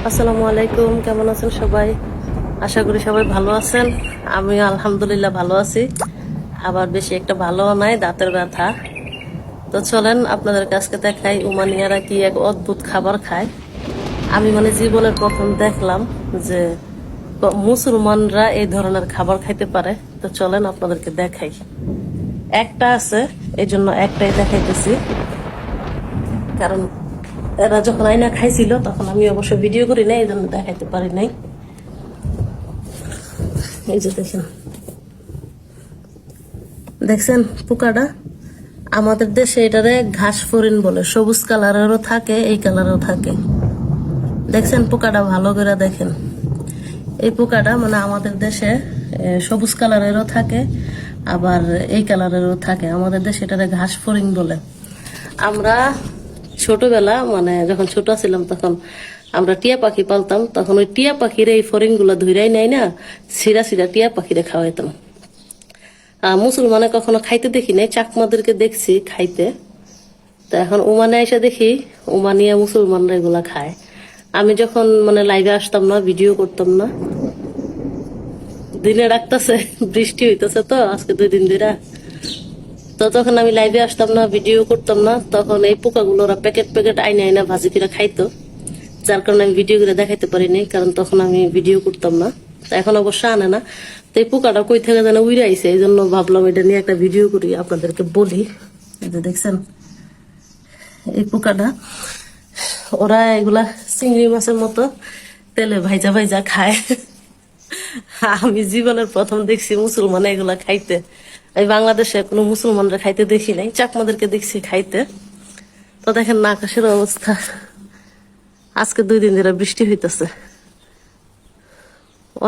আসসালামু আলাইকুম, কেমন আছেন সবাই? আশা করি সবাই ভালো আছেন। আমি আলহামদুলিল্লাহ ভালো আছি। আবার বেশি একটা ভালো নাই, দাঁতের ব্যথা। তো চলেন আপনাদের কাছকে দেখাই উমানিয়ারা কি এক অদ্ভুত খাবার খায়। আমি জীবনের প্রথম দেখলাম যে মুসলমানরা এই ধরনের খাবার খাইতে পারে। তো চলেন আপনাদেরকে দেখাই। একটা আছে, এই জন্য একটাই দেখাইতেছি, কারণ এরা যখন আইনা খাইছিল তখন আমি অবশ্য ভিডিও করি নাই, এই জন্য দেখাইতে পারি নাই। এই যে দেখছেন পোকাটা? আমাদের দেশে এটারে ঘাস ফড়িং বলে, সবুজ কালারেরও থাকে, এই কালারেও থাকে। দেখছেন পোকাটা? ভালো করে দেখেন। এই পোকাটা আমাদের দেশে সবুজ কালারেরও থাকে, আবার এই কালারেরও থাকে। আমাদের দেশে এটারে ঘাস ফড়িং বলে। আমরা ছোটবেলা যখন ছোট ছিলাম তখন আমরা টিয়া পাখি পালতাম, তখন ওই টিয়া পাখির এই ফড়িং গুলা ধুইরাই নাই না, সিরা সিরা টিয়া পাখিরে খাওয়াইতাম। মুসলমানে কখনো খাইতে দেখি নাই, চাকমাদেরকে দেখছি খাইতে। তো এখন ওমানে এসে দেখি ওমানিয়া মুসলমানরা এগুলা খায়। আমি যখন লাইভে আসতাম না, ভিডিও করতাম না, দিনে ডাকতেছে, বৃষ্টি হইতেছে তো আজকে 2 দিন ধরে, তো তখন আমি লাইভে আসতাম না, ভিডিও করতাম না। তখন এই পোকাগুলো ওরা প্যাকেট প্যাকেট আইনা আইনা ভাজি করে খাইতো, যার কারণে আমি ভিডিও করে দেখাইতে পারিনি, কারণ তখন আমি ভিডিও করতাম না। এখন অবশ্য আনে না। তো এই পোকাটা কই থেকে যেন উড়ে আইছে, এই জন্য ভাবলাম এটা নিয়ে একটা ভিডিও করি, আপনাদেরকে বলি। এই যে দেখছেন এই পোকাটা, ওরা এগুলা চিংড়ি মাছের মতো তেলে ভাইজা ভাইজা খায়। আমি জীবনের প্রথম দেখছি মুসলমান এগুলা খাইতে। আমি বাংলাদেশে কোনো মুসলমানরা খাইতে দেখি নাই, চাকমাদেরকে দেখছি খাইতে। তো দেখেন না আকাশের অবস্থা, আজকে 2 দিন ধরে বৃষ্টি হইতেছে,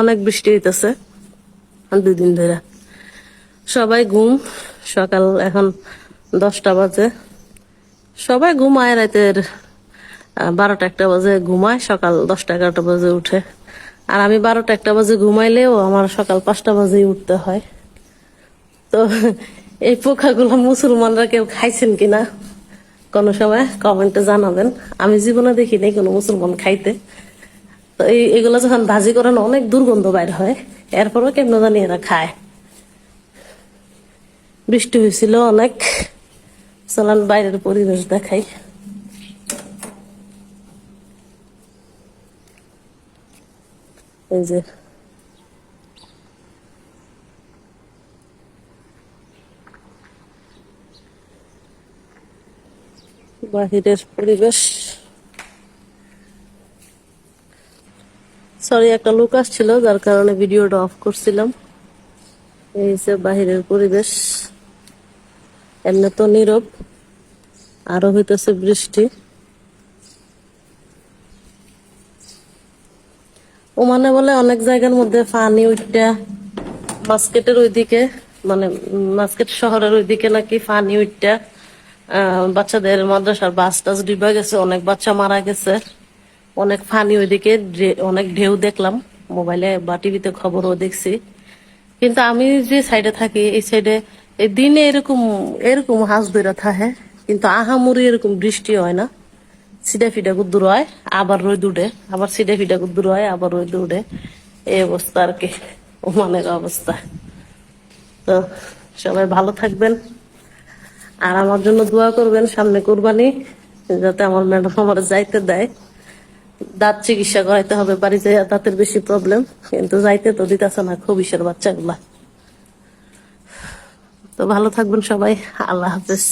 অনেক বৃষ্টি হইতেছে 2 দিন ধরে। সবাই ঘুম, সকাল এখন 10টা বাজে। সবাই ঘুমায়, রাতের 12টা-1টা বাজে ঘুমায়, সকাল 10টা-11টা বাজে উঠে। আর আমি 12টা-1টা বাজে ঘুমাইলেও আমার সকাল 5টা বাজেই উঠতে হয়। তো এই পোকাগুলো মুসলমানরা কেউ খাইছেন কিনা কোনো সময় কমেন্টে জানাবেন। আমি জীবনে দেখি নাই কোনো মুসলমান খাইতে। তো এগুলো যখন ভাজি করেন অনেক দুর্গন্ধ বাইর হয়, এরপরও কেমন জানি এরা খায়। বৃষ্টি হয়েছিল অনেক। চলেন বাইরের পরিবেশ দেখাই। এই যে বাহিরের পরিবেশ। সরি, একটা লোক আসছিল যার কারণে ভিডিওটা অফ করছিলাম। এই যে বাহিরের পরিবেশ, এমনি তো নীরব, আরো হইতেছে বৃষ্টি। ওমানে বলে অনেক জায়গার মধ্যে পানি উঠটা, মাস্কেটের ওইদিকে মাস্কেট শহরের ওইদিকে নাকি পানি উঠটা বাচ্চাদের মাদ্রাসার বাস টাস ডুবা গেছে, অনেক বাচ্চা মারা গেছে, অনেক পানি ওইদিকে, অনেক ঢেউ দেখলাম মোবাইলে বা টিভিতে, খবরও দেখছি। কিন্তু আমি যে সাইডে থাকি এই সাইডে এই দিনে এরকম এরকম হাঁস ধরে থাকে, কিন্তু আহামরি এরকম বৃষ্টি হয় না। সিডা ফিডা কুদ্দুর হয়, আবার রোদ উঠে, আবার সিডা ফিডা কুদ্দুর হয়, আবার রোদ উঠে। এই অবস্থা আর কি ওমানের অবস্থা। তো সবাই ভালো থাকবেন, আর আমার জন্য দোয়া করবেন। সামনে কুরবানি, যাতে আমার ম্যাডাম আমার যাইতে দেয়। দাঁত চিকিৎসা করাইতে হবে বাড়ি যাই, দাঁতের বেশি প্রবলেম, কিন্তু যাইতে তো দিতেছে না খবিশের বাচ্চাগুলা। তো ভালো থাকবেন সবাই, আল্লাহ হাফেজ।